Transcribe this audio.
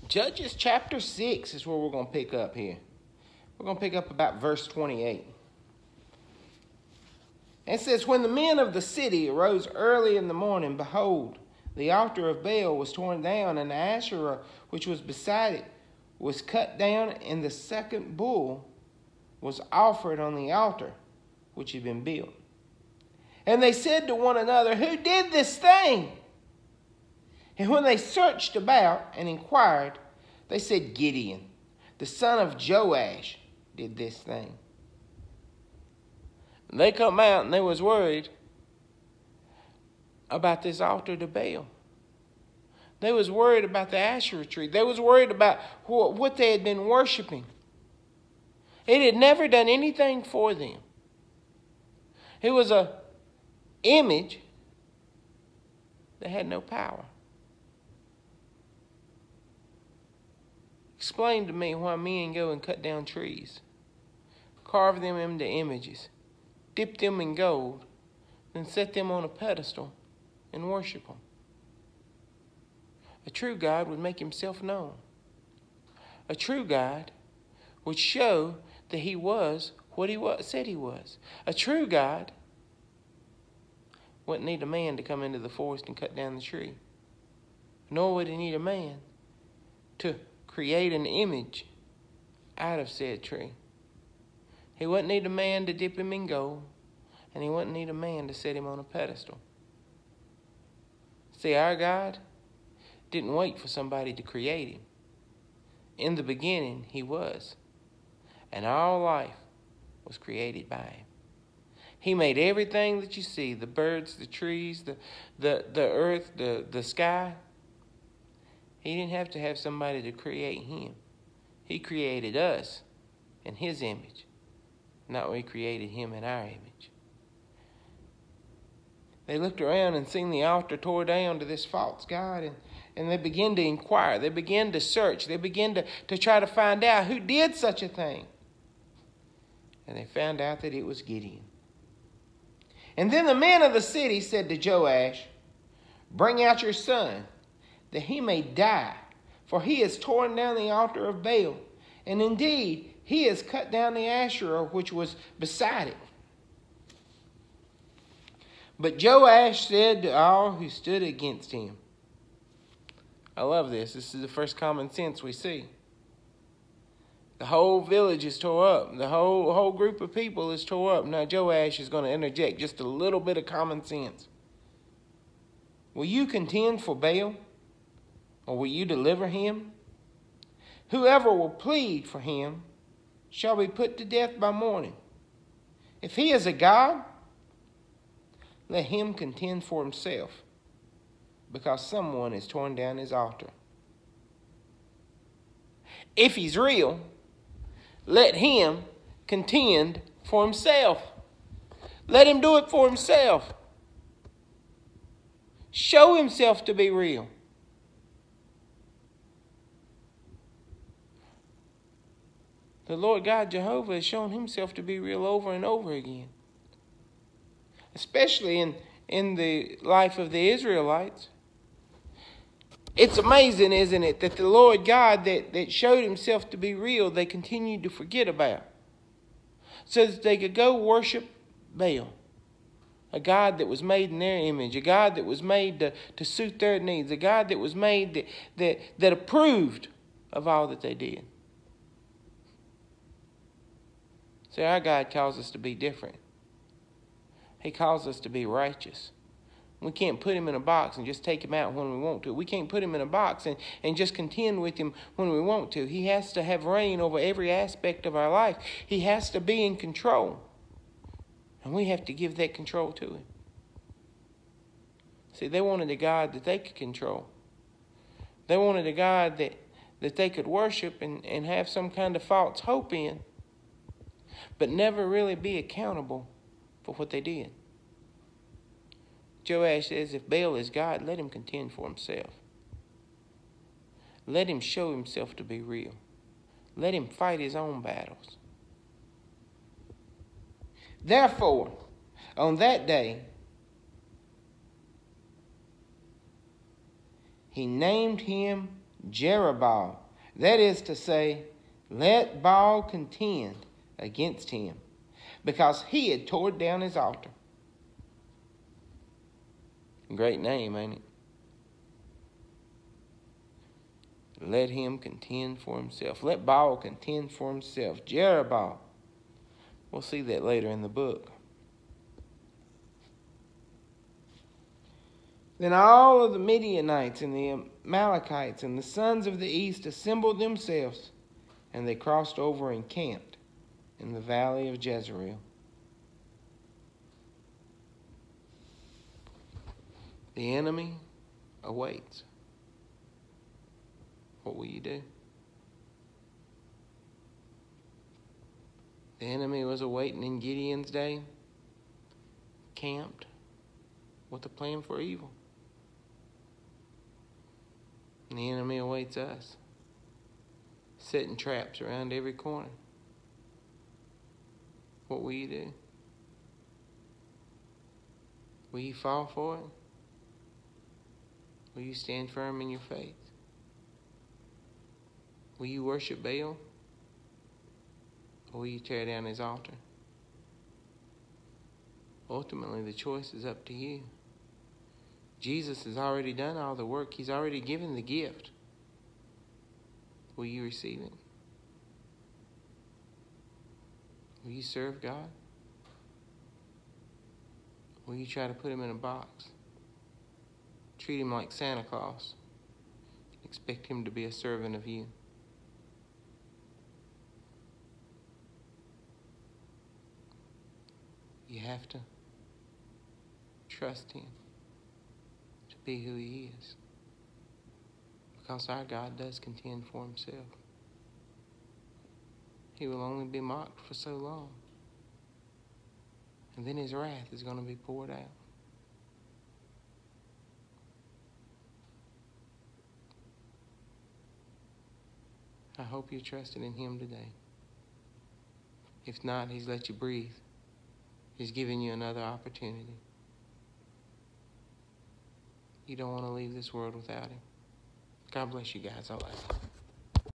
Judges chapter 6 is where we're going to pick up here. We're going to pick up about verse 28. It says, when the men of the city arose early in the morning, behold, the altar of Baal was torn down, and the Asherah which was beside it was cut down, and the second bull was offered on the altar which had been built. And they said to one another, who did this thing? And when they searched about and inquired, they said, Gideon, the son of Joash, did this thing. And they come out and they was worried about this altar to Baal. They was worried about the Asherah tree. They was worried about what they had been worshiping. It had never done anything for them. It was an image that had no power. Explain to me why men go and cut down trees, carve them into images, dip them in gold, then set them on a pedestal and worship them. A true God would make himself known. A true God would show that he was what he said he was. A true God wouldn't need a man to come into the forest and cut down the tree. Nor would he need a man to create an image out of said tree. He wouldn't need a man to dip him in gold, and he wouldn't need a man to set him on a pedestal. See, our God didn't wait for somebody to create him. In the beginning, he was. And all life was created by him. He made everything that you see, the birds, the trees, the earth, the sky. He didn't have to have somebody to create him. He created us in his image. Not we created him in our image. They looked around and seen the altar tore down to this false god, and they began to inquire. They began to search. They began to try to find out who did such a thing. And they found out that it was Gideon. And then the men of the city said to Joash, bring out your son, that he may die, for he has torn down the altar of Baal, and indeed he has cut down the Asherah which was beside it. But Joash said to all who stood against him. I love this. This is the first common sense we see. The whole village is tore up. The whole group of people is tore up. Now Joash is going to interject just a little bit of common sense. Will you contend for Baal? Or will you deliver him? Whoever will plead for him shall be put to death by morning. If he is a god, let him contend for himself, because someone has torn down his altar. If he's real, let him contend for himself. Let him do it for himself. Show himself to be real. The Lord God Jehovah has shown himself to be real over and over again. Especially in the life of the Israelites. It's amazing, isn't it, that the Lord God that showed himself to be real, they continued to forget about. So that they could go worship Baal. A God that was made in their image. A God that was made to suit their needs. A God that was made that approved of all that they did. See, our God calls us to be different. He calls us to be righteous. We can't put him in a box and just take him out when we want to. We can't put him in a box and just contend with him when we want to. He has to have reign over every aspect of our life. He has to be in control. And we have to give that control to him. See, they wanted a God that they could control. They wanted a God that they could worship and have some kind of false hope in, but never really be accountable for what they did. Joash says, if Baal is God, let him contend for himself. Let him show himself to be real. Let him fight his own battles. Therefore, on that day, he named him Jerubbaal. That is to say, let Baal contend against him, because he had torn down his altar. Great name, ain't it? Let him contend for himself. Let Baal contend for himself. Jerubbaal. We'll see that later in the book. Then all of the Midianites and the Amalekites and the sons of the east assembled themselves, and they crossed over and camped in the valley of Jezreel. The enemy awaits. What will you do? The enemy was awaiting in Gideon's day, camped with a plan for evil. And the enemy awaits us, setting traps around every corner. What will you do? Will you fall for it? Will you stand firm in your faith? Will you worship Baal? Or will you tear down his altar? Ultimately, the choice is up to you. Jesus has already done all the work. He's already given the gift. Will you receive it? Will you serve God? Will you try to put him in a box? Treat him like Santa Claus. Expect him to be a servant of you. You have to trust him to be who he is. Because our God does contend for himself. He will only be mocked for so long. And then his wrath is going to be poured out. I hope you're trusting in him today. If not, he's let you breathe. He's giving you another opportunity. You don't want to leave this world without him. God bless you guys. I love you.